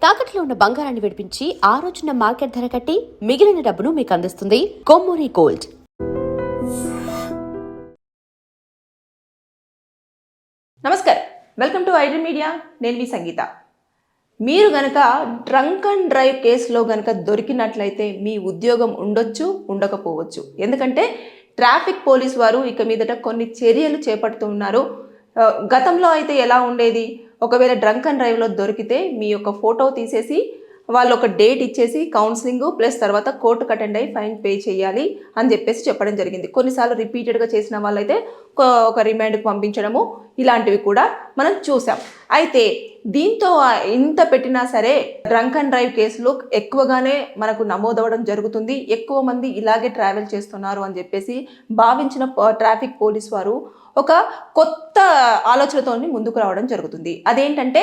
తాకట్లో ఉన్న బంగారాన్ని విడిపించి ఆ రోజున మార్కెట్ ధర కట్టి మిగిలిన డబ్బును మీకు అందిస్తుంది కొమ్మూరి గోల్డ్. నమస్కారం, వెల్కమ్ టు ఐడ్రీ మీడియా. నేను మీ సంగీత. మీరు గనక డ్రంక్ అండ్ డ్రైవ్ కేసులో గనక దొరికినట్లయితే మీ ఉద్యోగం ఉండొచ్చు, ఉండకపోవచ్చు. ఎందుకంటే ట్రాఫిక్ పోలీస్ వారు ఇక మీదట కొన్ని చర్యలు చేపడుతూ ఉన్నారు. గతంలో అయితే ఎలా ఉండేది, ఒకవేళ డ్రంక్ అండ్ డ్రైవ్లో దొరికితే మీ యొక్క ఫోటో తీసేసి వాళ్ళు ఒక డేట్ ఇచ్చేసి కౌన్సిలింగ్ ప్లస్ తర్వాత కోర్టుకు అటెండ్ అయ్యి ఫైన్ పే చేయాలి అని చెప్పేసి చెప్పడం జరిగింది. కొన్నిసార్లు రిపీటెడ్గా చేసిన వాళ్ళైతే ఒక రిమాండ్కి పంపించడము ఇలాంటివి కూడా మనం చూసాం. అయితే దీంతో ఇంత పెట్టినా సరే డ్రంక్ అండ్ డ్రైవ్ కేసులు ఎక్కువగానే మనకు నమోదవడం జరుగుతుంది. ఎక్కువ మంది ఇలాగే ట్రావెల్ చేస్తున్నారు అని చెప్పేసి భావించిన ట్రాఫిక్ పోలీస్ వారు ఒక కొత్త ఆలోచనతో ముందుకు రావడం జరుగుతుంది. అదేంటంటే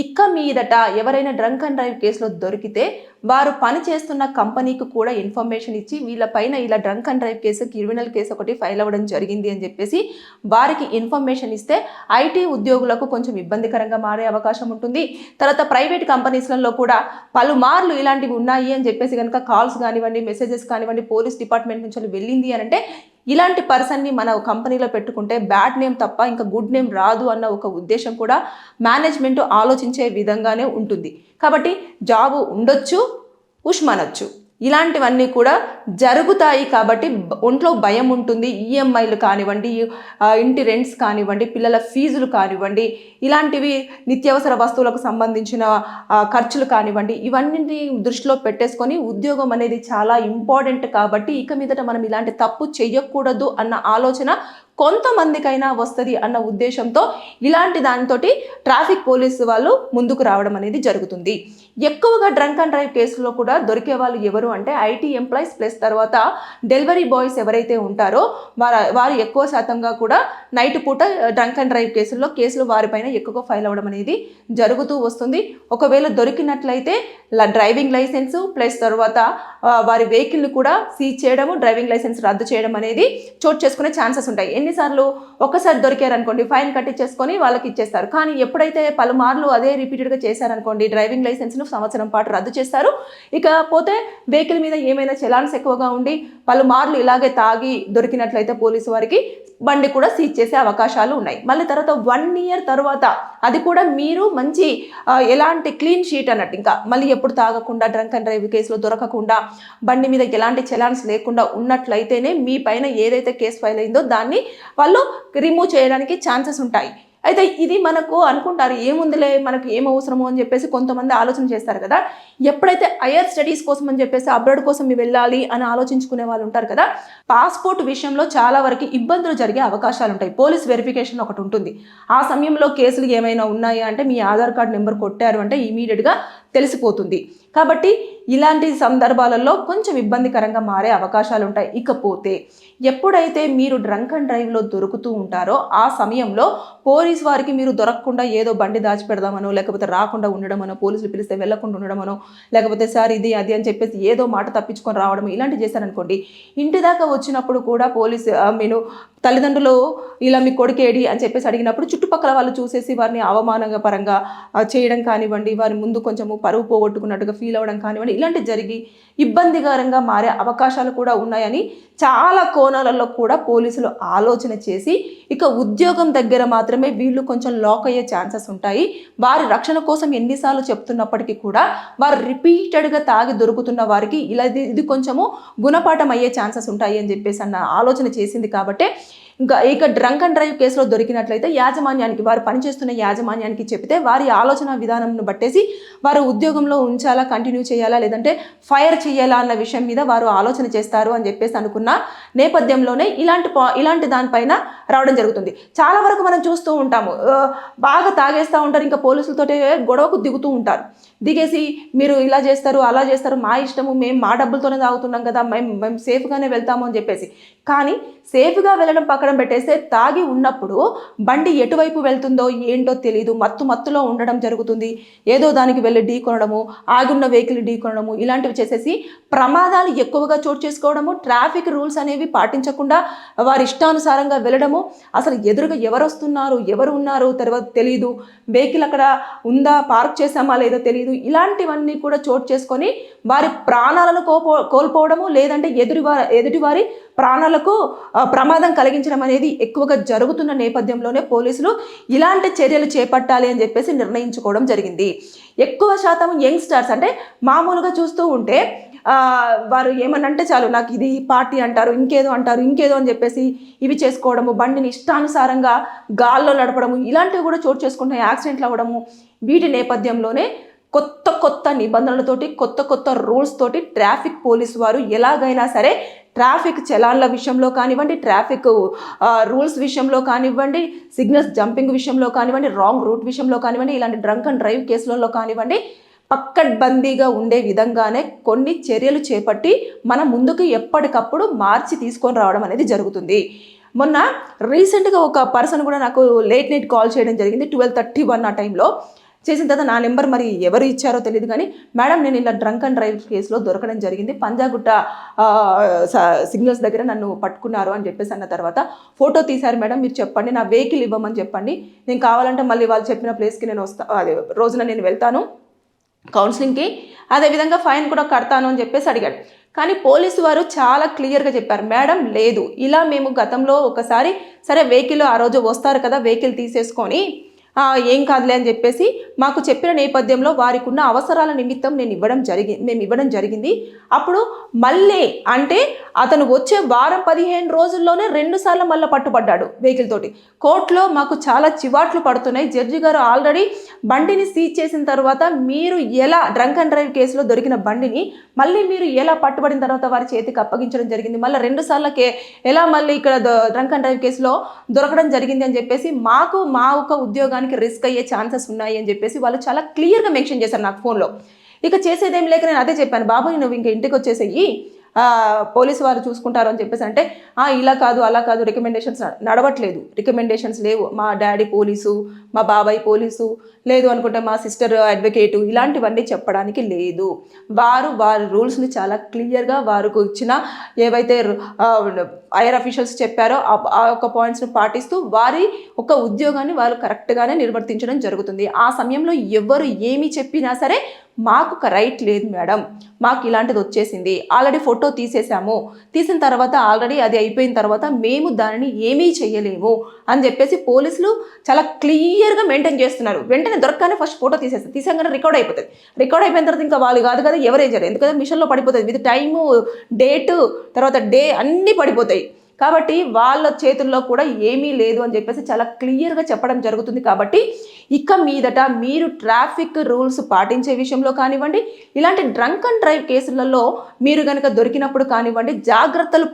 ఇక మీదట ఎవరైనా డ్రంక్ అండ్ డ్రైవ్ కేసులో దొరికితే వారు పని చేస్తున్న కంపెనీకి కూడా ఇన్ఫర్మేషన్ ఇచ్చి వీళ్ళపైన ఇలా drunk and drive case, criminal case ఒకటి ఫైల్ అవ్వడం జరిగింది అని చెప్పేసి వారికి ఇన్ఫర్మేషన్ ఇస్తే ఐటీ ఉద్యోగులకు కొంచెం ఇబ్బందికరంగా మారే అవకాశం ఉంటుంది. తర్వాత ప్రైవేట్ కంపెనీస్లలో కూడా పలుమార్లు ఇలాంటివి ఉన్నాయి అని చెప్పేసి కనుక కాల్స్ కానివ్వండి, మెసేజెస్ కానివ్వండి, పోలీస్ డిపార్ట్మెంట్ నుంచి వెళ్ళింది అని అంటే ఇలాంటి పర్సన్ని మన కంపెనీలో పెట్టుకుంటే బ్యాడ్ నేమ్ తప్ప ఇంకా గుడ్ నేమ్ రాదు అన్న ఒక ఉద్దేశం కూడా మేనేజ్మెంట్ ఆలోచించే విధంగానే ఉంటుంది. కాబట్టి జాబు ఉండొచ్చు, ఉష్మనొచ్చు, ఇలాంటివన్నీ కూడా జరుగుతాయి. కాబట్టి ఒంట్లో భయం ఉంటుంది. ఈఎంఐలు కానివ్వండి, ఇంటి రెంట్స్ కానివ్వండి, పిల్లల ఫీజులు కానివ్వండి, ఇలాంటివి నిత్యావసర వస్తువులకు సంబంధించిన ఖర్చులు కానివ్వండి, ఇవన్నీ దృష్టిలో పెట్టేసుకొని ఉద్యోగం అనేది చాలా ఇంపార్టెంట్. కాబట్టి ఇక మీదట మనం ఇలాంటి తప్పు చేయకూడదు అన్న ఆలోచన కొంతమందికైనా వస్తుంది అన్న ఉద్దేశంతో ఇలాంటి దానితోటి ట్రాఫిక్ పోలీసు వాళ్ళు ముందుకు రావడం అనేది జరుగుతుంది. ఎక్కువగా డ్రంక్ అండ్ డ్రైవ్ కేసులో కూడా దొరికే వాళ్ళు ఎవరు అంటే ఐటీ ఎంప్లాయీస్ ప్లస్ తర్వాత డెలివరీ బాయ్స్ ఎవరైతే ఉంటారో వారు ఎక్కువ శాతంగా కూడా నైట్ పూట డ్రంక్ అండ్ డ్రైవ్ కేసులు వారిపైన ఎక్కువగా ఫైల్ అవ్వడం అనేది జరుగుతూ వస్తుంది. ఒకవేళ దొరికినట్లయితే డ్రైవింగ్ లైసెన్స్ ప్లస్ తర్వాత వారి వెహికల్ని కూడా సీజ్ చేయడము, డ్రైవింగ్ లైసెన్స్ రద్దు చేయడం అనేది చోటు చేసుకునే ఛాన్సెస్ ఉంటాయి. ఎన్నిసార్లు ఒక్కసారి దొరికారనుకోండి ఫైన్ కట్టించేసుకొని వాళ్ళకి ఇచ్చేస్తారు. కానీ ఎప్పుడైతే పలుమార్లు అదే రిపీటెడ్గా చేశారనుకోండి డ్రైవింగ్ లైసెన్స్ను సంవత్సరం పాటు రద్దు చేస్తారు. ఇకపోతే వెహికల్ మీద ఏమైనా చలాన్స్ ఎక్కువగా ఉండి పలుమార్లు ఇలాగే తాగి దొరికినట్లయితే పోలీసు వారికి బండి కూడా సీజ్ చేసే అవకాశాలు ఉన్నాయి. మళ్ళీ తర్వాత 1 year తర్వాత అది కూడా మీరు మంచి ఎలాంటి క్లీన్ షీట్ అన్నట్టు ఇంకా మళ్ళీ ఎప్పుడు తాగకుండా డ్రంక్ అండ్ డ్రైవ్ కేసులో దొరకకుండా బండి మీద ఎలాంటి చలాన్స్ లేకుండా ఉన్నట్లయితేనే మీ పైన ఏదైతే కేసు ఫైల్ అయిందో దాన్ని వాళ్ళు రిమూవ్ చేయడానికి ఛాన్సెస్ ఉంటాయి. అయితే ఇది మనకు అనుకుంటారు ఏముందిలే మనకు ఏం అవసరమో అని చెప్పేసి కొంతమంది ఆలోచన చేస్తారు కదా. ఎప్పుడైతే హైయర్ స్టడీస్ కోసం అని చెప్పేసి అబ్రాడ్ కోసం వెళ్ళాలి అని ఆలోచించుకునే వాళ్ళు ఉంటారు కదా, పాస్పోర్ట్ విషయంలో చాలా వరకు ఇబ్బందులు జరిగే అవకాశాలు ఉంటాయి. పోలీస్ వెరిఫికేషన్ ఒకటి ఉంటుంది. ఆ సమయంలో కేసులు ఏమైనా ఉన్నాయా అంటే మీ ఆధార్ కార్డ్ నెంబర్ కొట్టారు అంటే ఇమీడియట్గా తెలిసిపోతుంది. కాబట్టి ఇలాంటి సందర్భాలలో కొంచెం ఇబ్బందికరంగా మారే అవకాశాలు ఉంటాయి. ఇకపోతే ఎప్పుడైతే మీరు డ్రంక్ అండ్ డ్రైవ్లో దొరుకుతూ ఉంటారో ఆ సమయంలో పోలీస్ వారికి మీరు దొరకకుండా ఏదో బండి దాచిపెడదామనో లేకపోతే రాకుండా ఉండడమనో, పోలీసులు పిలిస్తే వెళ్లకుండా ఉండడమనో, లేకపోతే సార్ ఇది అది అని చెప్పేసి ఏదో మాట తప్పించుకొని రావడం ఇలాంటివి చేశారనుకోండి, ఇంటి దాకా వచ్చినప్పుడు కూడా పోలీసు మీరు తల్లిదండ్రులు ఇలా మీ కొడుకేడి అని చెప్పేసి అడిగినప్పుడు చుట్టుపక్కల వాళ్ళు చూసేసి వారిని అవమానంగా పరంగా చేయడం కానివ్వండి, వారి ముందు కొంచెము పరువు పోగొట్టుకున్నట్టుగా ఫీల్ అవ్వడం కానివ్వండి, ఇలాంటివి జరిగి ఇబ్బందికరంగా మారే అవకాశాలు కూడా ఉన్నాయని చాలా కోణాలలో కూడా పోలీసులు ఆలోచన చేసి ఇక ఉద్యోగం దగ్గర మాత్రమే వీళ్ళు కొంచెం లాక్ అయ్యే ఛాన్సెస్ ఉంటాయి. వారి రక్షణ కోసం ఎన్నిసార్లు చెప్తున్నప్పటికీ కూడా వారు రిపీటెడ్గా తాగి దొరుకుతున్న వారికి ఇది కొంచెము గుణపాఠం అయ్యే ఛాన్సెస్ ఉంటాయి అని చెప్పేసి అన్న ఆలోచన చేసింది. కాబట్టి ఇక డ్రంక్ అండ్ డ్రైవ్ కేసులో దొరికినట్లయితే యాజమాన్యానికి, వారు పనిచేస్తున్న యాజమాన్యానికి చెప్తే వారి ఆలోచన విధానంను బట్టేసి వారు ఉద్యోగంలో ఉంచాలా, కంటిన్యూ చేయాలా, లేదంటే ఫైర్ చేయాలా అన్న విషయం మీద వారు ఆలోచన చేస్తారు అని చెప్పేసి అనుకున్న నేపథ్యంలోనే ఇలాంటి దానిపైన రావడం జరుగుతుంది. చాలా వరకు మనం చూస్తూ ఉంటాము, బాగా తాగేస్తూ ఉంటారు, ఇంకా పోలీసులతోటే గొడవకు దిగుతూ ఉంటారు. దిగేసి మీరు ఇలా చేస్తారు అలా చేస్తారు, మా ఇష్టము, మేము మా డబ్బులతోనే తాగుతున్నాం కదా, మేము సేఫ్గానే వెళ్తాము అని చెప్పేసి. కానీ సేఫ్గా వెళ్ళడం పక్కన పెట్టేస్తే తాగి ఉన్నప్పుడు బండి ఎటువైపు వెళ్తుందో ఏంటో తెలియదు, మత్తులో ఉండడం జరుగుతుంది. ఏదో దానికి వెళ్ళి ఢీ కొనడము, ఆగున్న వెహికల్ ఢీ కొనడము ఇలాంటివి చేసేసి ప్రమాదాలు ఎక్కువగా చోటు చేసుకోవడము, ట్రాఫిక్ రూల్స్ అనేవి పాటించకుండా వారి ఇష్టానుసారంగా వెళ్ళడము, అసలు ఎదురుగా ఎవరు వస్తున్నారు ఎవరు ఉన్నారు తర్వాత తెలియదు, వెహికల్ అక్కడ ఉందా పార్క్ చేసామా లేదో తెలియదు, తెలియదు, ఇలాంటివన్నీ కూడా చోటు చేసుకొని వారి ప్రాణాలను కోల్పోవడము, లేదంటే ఎదుటివారి ప్రాణాలకు ప్రమాదం కలిగించడం అనేది ఎక్కువగా జరుగుతున్న నేపథ్యంలోనే పోలీసులు ఇలాంటి చర్యలు చేపట్టాలి అని చెప్పేసి నిర్ణయించుకోవడం జరిగింది. ఎక్కువ శాతం యంగ్స్టర్స్ అంటే మామూలుగా చూస్తూ ఉంటే వారు ఏమనంటే చాలు నాకు ఇది పార్టీ అంటారు, ఇంకేదో అని చెప్పేసి ఇవి చేసుకోవడము, బండిని ఇష్టానుసారంగా గాల్లో నడపడము, ఇలాంటివి కూడా చోటు చేసుకుంటున్నాయి, యాక్సిడెంట్లు అవ్వడము. వీటి నేపథ్యంలోనే కొత్త నిబంధనలతోటి, కొత్త రూల్స్ తోటి ట్రాఫిక్ పోలీసు వారు ఎలాగైనా సరే ట్రాఫిక్ చలాన్ల విషయంలో కానివ్వండి, ట్రాఫిక్ రూల్స్ విషయంలో కానివ్వండి, సిగ్నల్స్ జంపింగ్ విషయంలో కానివ్వండి, రాంగ్ రూట్ విషయంలో కానివ్వండి, ఇలాంటి డ్రంక్ అండ్ డ్రైవ్ కేసులలో కానివ్వండి, పక్కడ్బందీగా ఉండే విధంగానే కొన్ని చర్యలు చేపట్టి మన ముందుకు ఎప్పటికప్పుడు మార్చి తీసుకొని రావడం అనేది జరుగుతుంది. మొన్న రీసెంట్గా ఒక పర్సన్ కూడా నాకు లేట్ నైట్ కాల్ చేయడం జరిగింది, 12:31 ఆ టైంలో చేసిన తర్వాత నా నెంబర్ మరి ఎవరు ఇచ్చారో తెలియదు, కానీ మేడం నేను ఇలా డ్రంక్ అండ్ డ్రైవ్ కేసులో దొరకడం జరిగింది, పంజాగుట్ట సిగ్నల్స్ దగ్గర నన్ను పట్టుకున్నారు అని చెప్పేసి అన్న తర్వాత ఫోటో తీశారు మేడం, మీరు చెప్పండి, నా వెహికల్ ఇవ్వమని చెప్పండి, నేను కావాలంటే మళ్ళీ వాళ్ళు చెప్పిన ప్లేస్కి నేను రోజున నేను వెళ్తాను కౌన్సిలింగ్కి, అదేవిధంగా ఫైన్ కూడా కడతాను అని చెప్పేసి అడిగాడు. కానీ పోలీసు వారు చాలా క్లియర్గా చెప్పారు, మేడం లేదు, ఇలా మేము గతంలో ఒకసారి సరే వెహికల్ ఆ రోజు వస్తారు కదా వెహికల్ తీసేసుకొని ఏం కాదులే అని చెప్పేసి మాకు చెప్పిన నేపథ్యంలో వారికి ఉన్న అవసరాల నిమిత్తం మేము ఇవ్వడం జరిగింది. అప్పుడు మళ్ళీ అంటే అతను వచ్చే వారం 15 రోజుల్లోనే 2 సార్లు మళ్ళీ పట్టుబడ్డాడు వెహికల్ తోటి. కోర్టులో మాకు చాలా చివాట్లు పడుతున్నాయి, జడ్జి గారు ఆల్రెడీ బండిని సీజ్ చేసిన తర్వాత మీరు ఎలా డ్రంక్ అండ్ డ్రైవ్ కేసులో దొరికిన బండిని మళ్ళీ మీరు ఎలా పట్టుబడిన తర్వాత వారి చేతికి అప్పగించడం జరిగింది, మళ్ళీ 2 సార్లకే ఎలా మళ్ళీ ఇక్కడ డ్రంక్ అండ్ డ్రైవ్ కేసులో దొరకడం జరిగింది అని చెప్పేసి మాకు మా ఒక ఉద్యోగానికి రిస్క్ అయ్యే ఛాన్సెస్ ఉన్నాయి అని చెప్పేసి వాళ్ళు చాలా క్లియర్గా మెన్షన్ చేశారు నాకు ఫోన్లో. ఇక చేసేదేం లేక నేను అదే చెప్పాను, బాబు నువ్వు ఇంకా ఇంటికి వచ్చేసేయి, పోలీసు వారు చూసుకుంటారు అని చెప్పేసి అంటే ఇలా కాదు అలా కాదు, రికమెండేషన్స్ నడవట్లేదు, రికమెండేషన్స్ లేవు, మా డాడీ పోలీసు, మా బాబాయ్ పోలీసు, లేదు అనుకుంటే మా సిస్టర్ అడ్వకేటు, ఇలాంటివన్నీ చెప్పడానికి లేదు. వారి రూల్స్ని చాలా క్లియర్గా వారికి ఇచ్చిన ఏవైతే హైయర్ అఫీషియల్స్ చెప్పారో ఆ యొక్క పాయింట్స్ని పాటిస్తూ వారి ఒక ఉద్యోగాన్ని వాళ్ళు కరెక్ట్గానే నిర్వర్తించడం జరుగుతుంది. ఆ సమయంలో ఎవరు ఏమి చెప్పినా సరే మాకు రైట్ లేదు మేడం, మాకు ఇలాంటిది వచ్చేసింది, ఆల్రెడీ ఫోటో తీసేసాము, తీసిన తర్వాత ఆల్రెడీ అది అయిపోయిన తర్వాత మేము దానిని ఏమీ చేయలేము అని చెప్పేసి పోలీసులు చాలా క్లియర్గా మెయింటైన్ చేస్తున్నారు. వెంటనే దొరకగానే ఫస్ట్ ఫోటో తీసాగానే రికార్డ్ అయిపోతుంది, రికార్డ్ అయిపోయిన తర్వాత ఇంకా వాళ్ళు కాదు కదా ఎవరేం చేయరు, ఎందుకంటే మిషన్లో పడిపోతుంది, విత్ టైము డేటు తర్వాత డే అన్నీ పడిపోతాయి. కాబట్టి వాళ్ళ చేతుల్లో కూడా ఏమీ లేదు అని చెప్పేసి చాలా క్లియర్గా చెప్పడం జరుగుతుంది. కాబట్టి ఇక మీదట మీరు ట్రాఫిక్ రూల్స్ పాటించే విషయంలో కానివ్వండి, ఇలాంటి డ్రంక్ అండ్ డ్రైవ్ కేసులలో మీరు కనుక దొరికినప్పుడు కానివ్వండి, జాగ్రత్తలు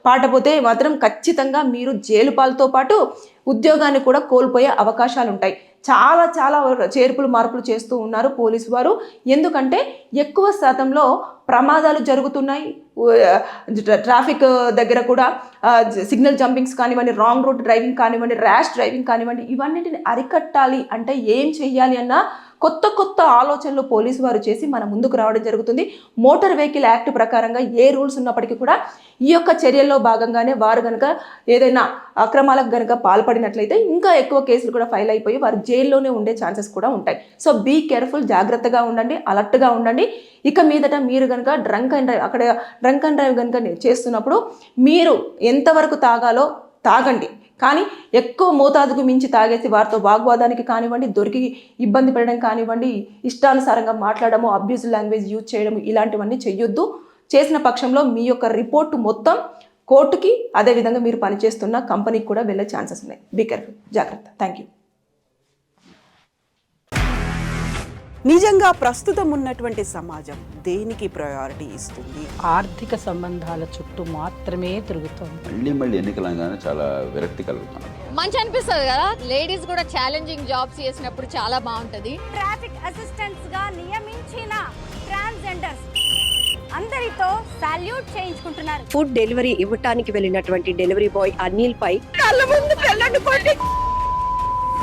పాటపోతే మాత్రం ఖచ్చితంగా మీరు జైలు పాలతో పాటు ఉద్యోగాన్ని కూడా కోల్పోయే అవకాశాలు ఉంటాయి. చాలా చేర్పులు మార్పులు చేస్తూ ఉన్నారు పోలీసు వారు, ఎందుకంటే ఎక్కువ శాతంలో ప్రమాదాలు జరుగుతున్నాయి. ట్రాఫిక్ దగ్గర కూడా సిగ్నల్ జంపింగ్స్ కానివ్వండి, రాంగ్ రూట్ డ్రైవింగ్ కానివ్వండి, ర్యాష్ డ్రైవింగ్ కానివ్వండి, ఇవన్నిటిని అరికట్టాలి అంటే ఏం చెయ్యాలి అన్న కొత్త ఆలోచనలు పోలీసు వారు చేసి మన ముందుకు రావడం జరుగుతుంది. మోటార్ వెహికల్ యాక్ట్ ప్రకారంగా ఏ రూల్స్ ఉన్నప్పటికీ కూడా ఈ యొక్క చర్యల్లో భాగంగానే వారు కనుక ఏదైనా అక్రమాలకు కనుక పాల్పడినట్లయితే ఇంకా ఎక్కువ కేసులు కూడా ఫైల్ అయిపోయి వారు జైల్లోనే ఉండే ఛాన్సెస్ కూడా ఉంటాయి. సో బీ కేర్ఫుల్, జాగ్రత్తగా ఉండండి, అలర్ట్గా ఉండండి. ఇక మీదట మీరు కనుక డ్రంక్ అండ్ డ్రైవ్ కనుక చేస్తున్నప్పుడు మీరు ఎంతవరకు తాగాలో తాగండి, కానీ ఎక్కువ మోతాదుకు మించి తాగేసి వారితో వాగ్వాదానికి కానివ్వండి, దొరికి ఇబ్బంది పడడం కానివ్వండి, ఇష్టానుసారంగా మాట్లాడము, అబ్యూజ్ లాంగ్వేజ్ యూజ్ చేయడం, ఇలాంటివన్నీ చెయ్యొద్దు. చేసిన పక్షంలో మీ యొక్క రిపోర్టు మొత్తం కోర్టుకి, అదేవిధంగా మీరు పనిచేస్తున్న కంపెనీకి కూడా వెళ్ళే ఛాన్సెస్ ఉన్నాయి. బీ కేర్ఫుల్, జాగ్రత్త. Thank you. నిజంగా ప్రస్తుతం ఉన్నటువంటి సమాజం దేనికి ప్రయారిటీ ఇస్తుంది? ఆర్థిక సంబంధాల చుట్టూ మాత్రమే తిరుగుతుంది. మళ్ళీ ఎన్నికలంగానే చాలా విరక్తి కలుగుతాం. మంచి అనిపిస్తుంది కదా, లేడీస్ కూడా ఛాలెంజింగ్ జాబ్స్ చేసినప్పుడు చాలా బాగుంటది. ట్రాఫిక్ అసిస్టెంట్స్ గా నియమించిన ట్రాన్స్జెండర్స్ అందరితో సాల్యూట్ చేయించుకుంటున్నారు. ఫుడ్ డెలివరీ ఇవ్వటానికి వెళ్ళినటువంటి డెలివరీ బాయ్ అనిల్ పై కళ్ళ ముందు పెళ్ళండి